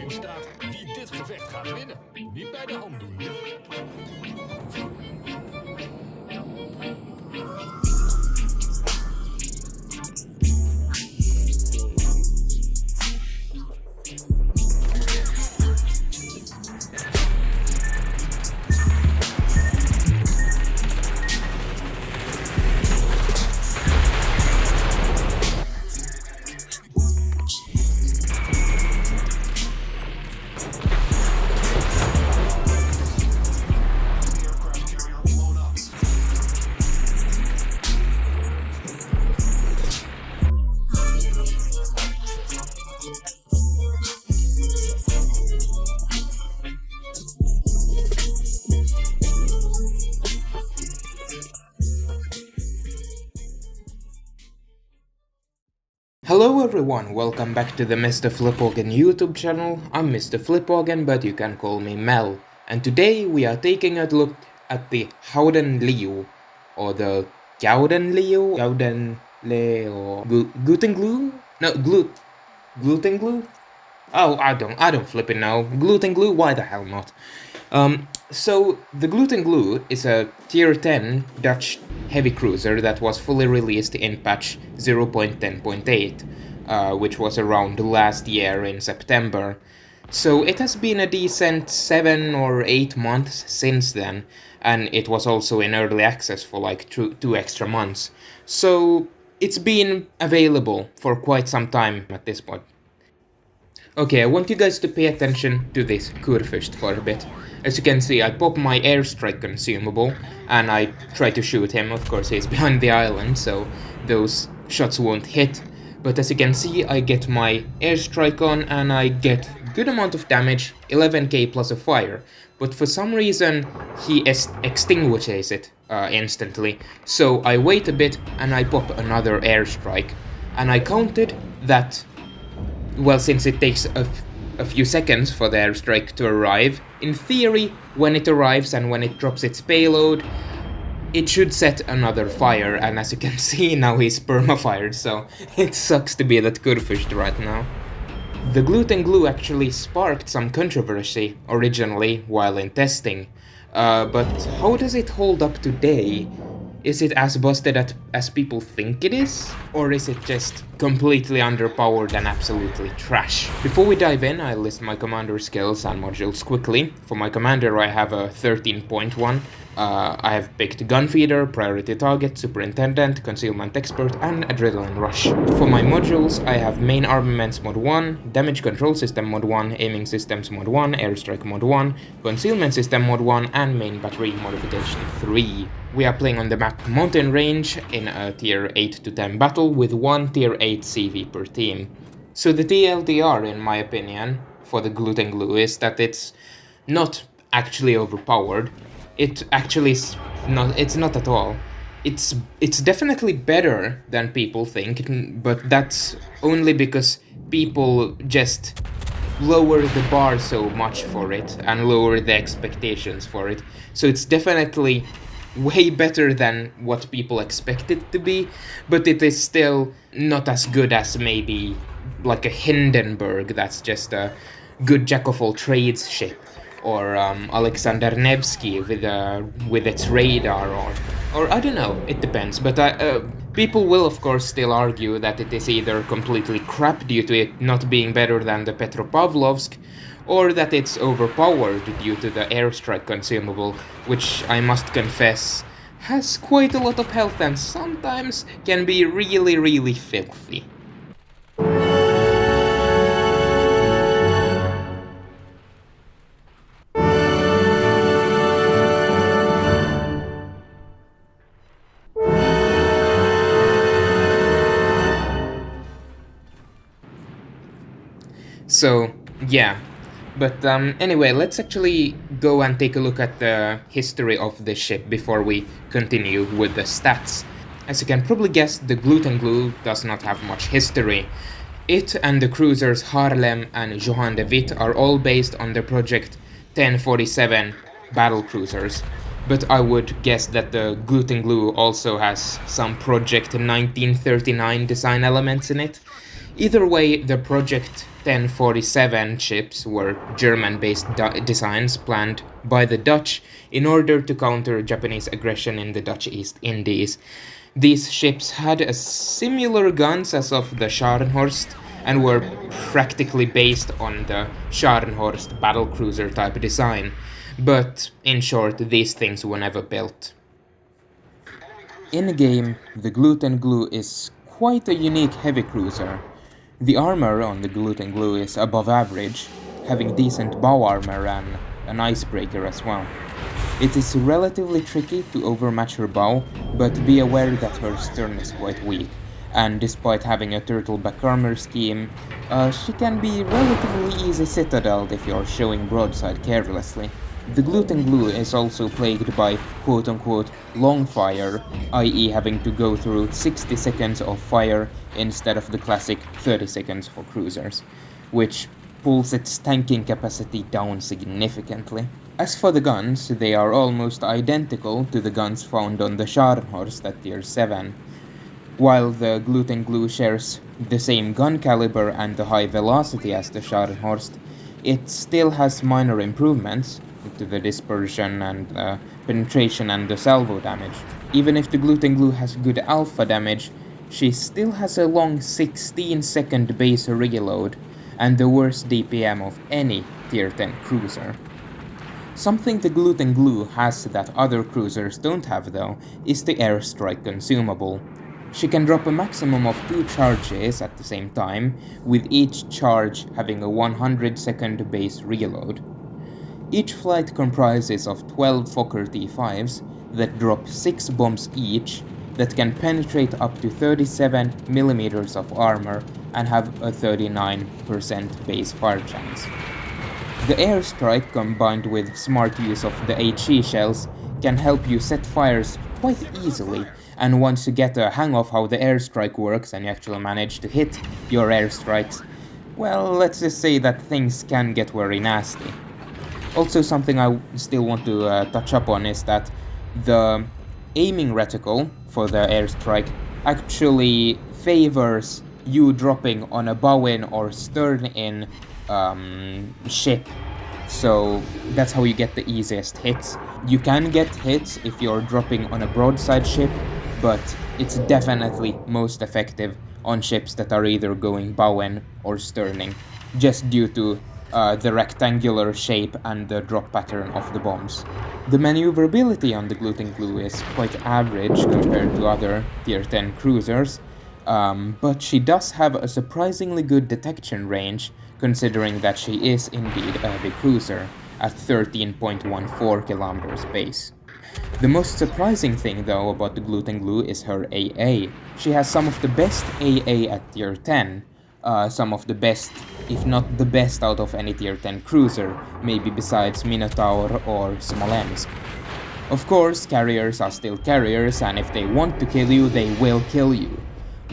Hier staat wie dit gevecht gaat winnen. Niet bij de hand doen. Hello everyone, welcome back to the Mr. Flipoggen YouTube channel. I'm Mr. Flipoggen, but you can call me Mel. And today we are taking a look at the Gouden Leeuw, or the Gouden Leeuw? Gouden Leeuw... Gluten glue? No, gluten glue? Oh, I don't flipping know. Gluten glue? Why the hell not? So the Gluten Glue is a tier 10 Dutch heavy cruiser that was fully released in patch 0.10.8, which was around last year in September. So it has been a decent 7 or 8 months since then, and it was also in early access for like two extra months. So it's been available for quite some time at this point. Okay, I want you guys to pay attention to this Kurfürst for a bit. As you can see, I pop my airstrike consumable, and I try to shoot him. Of course, he's behind the island, so those shots won't hit. But as you can see, I get my airstrike on, and I get good amount of damage, 11k plus a fire. But for some reason, he extinguishes it instantly. So I wait a bit, and I pop another airstrike. And I counted that... well, since it takes a few seconds for the airstrike to arrive, in theory, when it arrives and when it drops its payload, it should set another fire, and as you can see, now he's perma-fired, so it sucks to be that Kurfürst right now. The Gluten Glue actually sparked some controversy originally while in testing, but how does it hold up today? Is it as busted as people think it is? Or is it just completely underpowered and absolutely trash? Before we dive in, I'll list my commander skills and modules quickly. For my commander, I have a 13.1. I have picked Gunfeeder, Priority Target, Superintendent, Concealment Expert, and Adrenaline Rush. For my modules, I have Main Armaments Mod 1, Damage Control System Mod 1, Aiming Systems Mod 1, Airstrike Mod 1, Concealment System Mod 1, and Main Battery Modification 3. We are playing on the map Mountain Range in a tier 8 to 10 battle with one tier 8 CV per team. So the TLDR, in my opinion, for the Gluten Glue is that it's not actually overpowered. It actually is not. It's not at all. It's definitely better than people think, but that's only because people just lower the bar so much for it and lower the expectations for it. So it's definitely way better than what people expect it to be, but it is still not as good as maybe like a Hindenburg that's just a good jack-of-all-trades ship, or Alexander Nevsky with its radar, or I don't know, it depends, but people will of course still argue that it is either completely crap due to it not being better than the Petropavlovsk, or that it's overpowered due to the airstrike consumable, which I must confess has quite a lot of health and sometimes can be really, really filthy. So, yeah. But anyway, let's actually go and take a look at the history of the ship before we continue with the stats. As you can probably guess, the Gluten Glue does not have much history. It and the cruisers Haarlem and Johan de Witt are all based on the Project 1047 battle cruisers, but I would guess that the Gluten Glue also has some Project 1939 design elements in it. Either way, the Project 1047 ships were German-based designs planned by the Dutch in order to counter Japanese aggression in the Dutch East Indies. These ships had similar guns as of the Scharnhorst and were practically based on the Scharnhorst battlecruiser type design, but in short, these things were never built. In-game, the Gouden Leeuw is quite a unique heavy cruiser. The armor on the Gouden Leeuw is above average, having decent bow armor and an icebreaker as well. It is relatively tricky to overmatch her bow, but be aware that her stern is quite weak, and despite having a turtleback armor scheme, she can be relatively easy citadeled if you're showing broadside carelessly. The Gouden Leeuw is also plagued by quote-unquote long fire, i.e. having to go through 60 seconds of fire instead of the classic 30 seconds for cruisers, which pulls its tanking capacity down significantly. As for the guns, they are almost identical to the guns found on the Scharnhorst at tier 7. While the Gouden Leeuw shares the same gun caliber and the high velocity as the Scharnhorst, it still has minor improvements to the dispersion and penetration and the salvo damage. Even if the Gouden Leeuw has good alpha damage, she still has a long 16-second base reload and the worst DPM of any tier 10 cruiser. Something the Gouden Leeuw has that other cruisers don't have though is the airstrike consumable. She can drop a maximum of 2 charges at the same time, with each charge having a 100-second base reload. Each flight comprises of 12 Fokker T5s that drop 6 bombs each that can penetrate up to 37mm of armor and have a 39% base fire chance. The airstrike combined with smart use of the HE shells can help you set fires quite easily, and once you get a hang of how the airstrike works and you actually manage to hit your airstrikes, well, let's just say that things can get very nasty. Also, something I still want to touch up on is that the aiming reticle for the airstrike actually favors you dropping on a bow-in or stern-in ship. So that's how you get the easiest hits. You can get hits if you're dropping on a broadside ship, but it's definitely most effective on ships that are either going bow-in or sterning, just due to the rectangular shape and the drop pattern of the bombs. The maneuverability on the Gouden Leeuw is quite average compared to other tier 10 cruisers, but she does have a surprisingly good detection range, considering that she is indeed a heavy cruiser at 13.14 kilometers base. The most surprising thing though about the Gouden Leeuw is her AA. She has some of the best AA at tier 10, some of the best, if not the best out of any tier 10 cruiser, maybe besides Minotaur or Smolensk. Of course, carriers are still carriers, and if they want to kill you, they will kill you.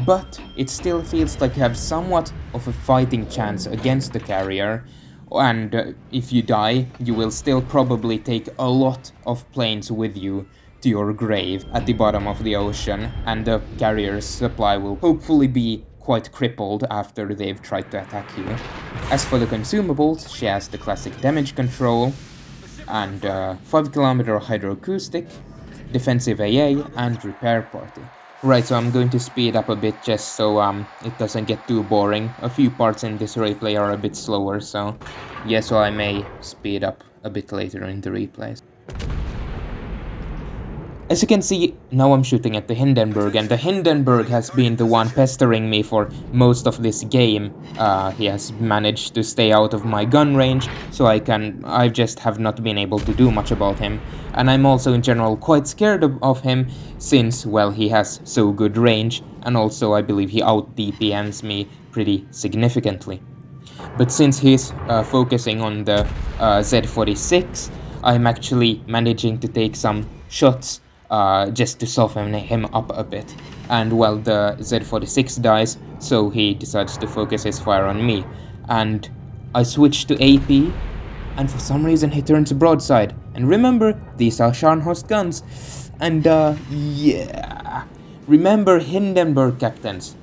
But it still feels like you have somewhat of a fighting chance against the carrier, and if you die, you will still probably take a lot of planes with you to your grave at the bottom of the ocean, and the carrier's supply will hopefully be quite crippled after they've tried to attack you. As for the consumables, she has the classic damage control, and 5km hydroacoustic, defensive AA, and repair party. Right, so I'm going to speed up a bit just so it doesn't get too boring. A few parts in this replay are a bit slower, so yeah, so I may speed up a bit later in the replays. As you can see, now I'm shooting at the Hindenburg, and the Hindenburg has been the one pestering me for most of this game. He has managed to stay out of my gun range, so I just have not been able to do much about him. And I'm also in general quite scared of him, since, well, he has so good range, and also I believe he out-DPMs me pretty significantly. But since he's focusing on the Z46, I'm actually managing to take some shots just to soften him up a bit. And well, the Z46 dies, so he decides to focus his fire on me. And I switch to AP, and for some reason he turns broadside. And remember, these are Scharnhorst guns. And yeah, remember Hindenburg captains.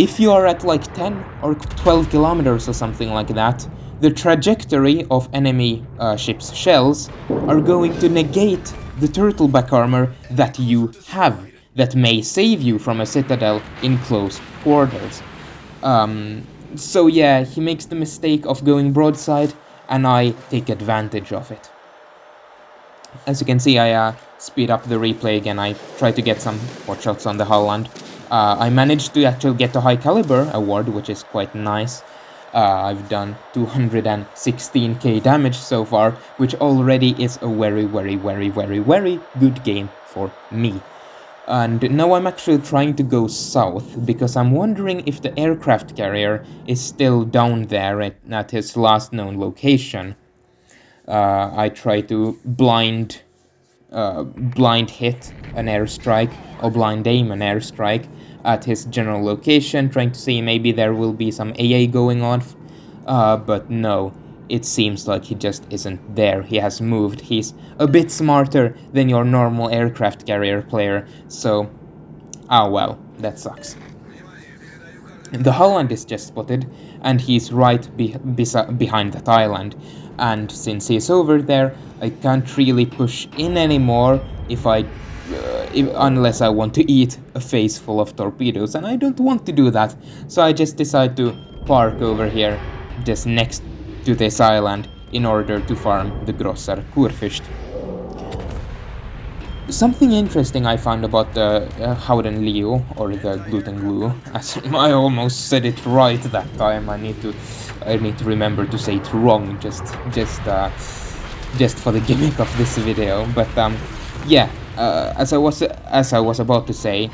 if you are at like 10 or 12 kilometers or something like that, the trajectory of enemy ships' shells are going to negate the turtleback armor that you have, that may save you from a citadel in close quarters. So yeah, he makes the mistake of going broadside, and I take advantage of it. As you can see, I speed up the replay again. I try to get some hot shots on the hull, and I managed to actually get the high caliber award, which is quite nice. I've done 216k damage so far, which already is a very good game for me. And now I'm actually trying to go south, because I'm wondering if the aircraft carrier is still down there at his last known location. I try to blind hit an airstrike, or blind aim an airstrike at his general location, trying to see maybe there will be some AA going on, but no, it seems like he just isn't there. He has moved. He's a bit smarter than your normal aircraft carrier player, so well, that sucks. The Holland is just spotted, and he's right behind that island. And since he's over there, I can't really push in anymore unless I want to eat a face full of torpedoes, and I don't want to do that. So I just decide to park over here, just next to this island, in order to farm the Grosser Kurfürst. Something interesting I found about the Gouden Leeuw, or the Gouden Leeuw, as I almost said it right that time. I need to remember to say it wrong, just for the gimmick of this video. But yeah, as I was about to say,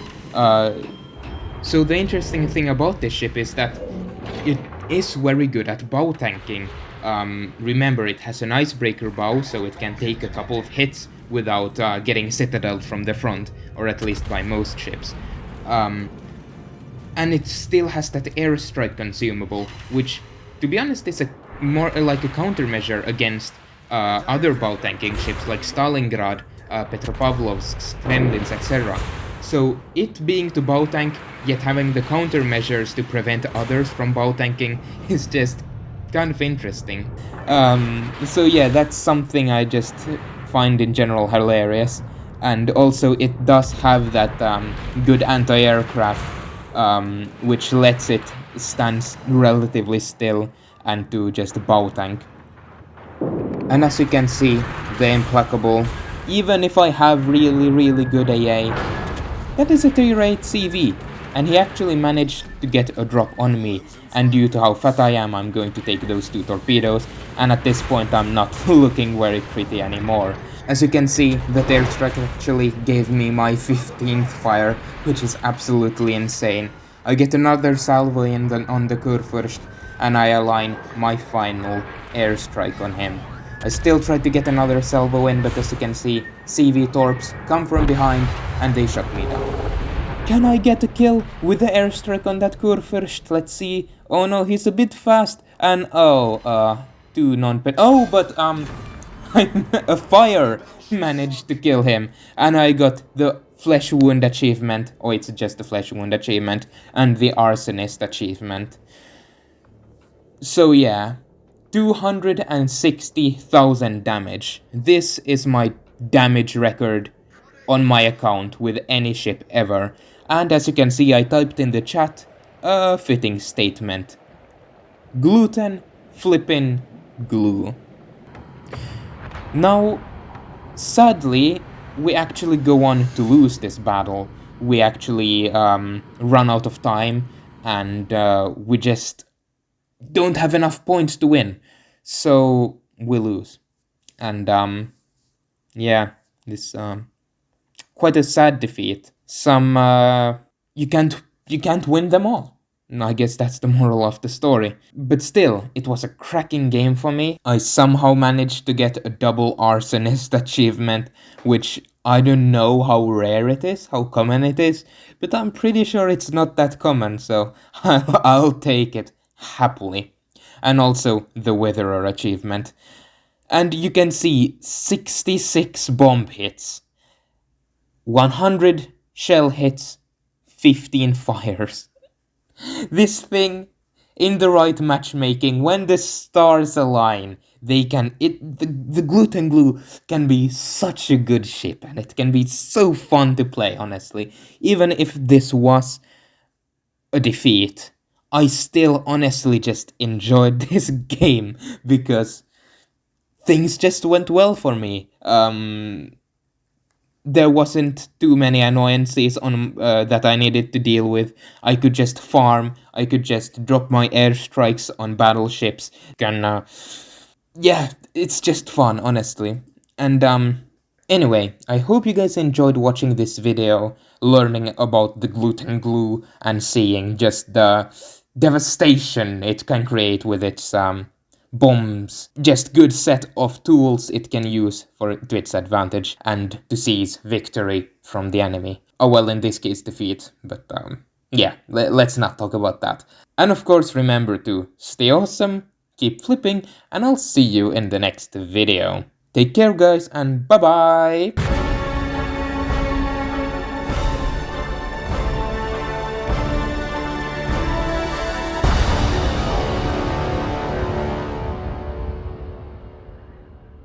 so the interesting thing about this ship is that it is very good at bow tanking. Remember, it has an icebreaker bow, so it can take a couple of hits without getting citadeled from the front, or at least by most ships. And it still has that airstrike consumable, which, to be honest, is more like a countermeasure against other bow tanking ships like Stalingrad, Petropavlovsk, Kremlins, etc. So it being to bow tank, yet having the countermeasures to prevent others from bow tanking, is just kind of interesting. So yeah, that's something I just find in general hilarious. And also it does have that good anti-aircraft, which lets it stand relatively still and to just bow tank. And as you can see, the Implacable, even if I have really good AA, that is a tier 8 CV, and he actually managed to get a drop on me, and due to how fat I am, I'm going to take those 2 torpedoes, and at this point I'm not looking very pretty anymore. As you can see, that airstrike actually gave me my 15th fire, which is absolutely insane. I get another salvo on the Kurfürst, and I align my final airstrike on him. I still try to get another salvo in, but as you can see, CV Torps come from behind and they shut me down. Can I get a kill with the airstrike on that Kurfürst? Let's see. Oh no, he's a bit fast, and two non-pet. Oh, but a fire managed to kill him, and I got the flesh wound achievement. Oh, it's just the flesh wound achievement and the arsonist achievement. So yeah, 260,000 damage. This is my damage record on my account with any ship ever. And as you can see, I typed in the chat a fitting statement. Gluten flippin' glue. Now, sadly, we actually go on to lose this battle. We actually run out of time, and we just don't have enough points to win. So we lose. And yeah, this quite a sad defeat. You can't win them all. I guess that's the moral of the story. But still, it was a cracking game for me. I somehow managed to get a double arsonist achievement, which I don't know how rare it is, how common it is, but I'm pretty sure it's not that common, so I'll take it happily. And also the Witherer achievement. And you can see 66 bomb hits, 100 shell hits, 15 fires. This thing, in the right matchmaking, when the stars align, the gluten glue can be such a good ship, and it can be so fun to play, honestly. Even if this was a defeat, I still honestly just enjoyed this game because things just went well for me. There wasn't too many annoyances on that I needed to deal with. I could just farm. I could just drop my airstrikes on battleships. Yeah, it's just fun, honestly. And anyway, I hope you guys enjoyed watching this video, learning about the gluten glue and seeing just the devastation it can create with its bombs. Just good set of tools it can use to its advantage and to seize victory from the enemy. Oh well, in this case defeat, but yeah, let's not talk about that. And of course remember to stay awesome, keep flipping, and I'll see you in the next video. Take care guys, and bye bye!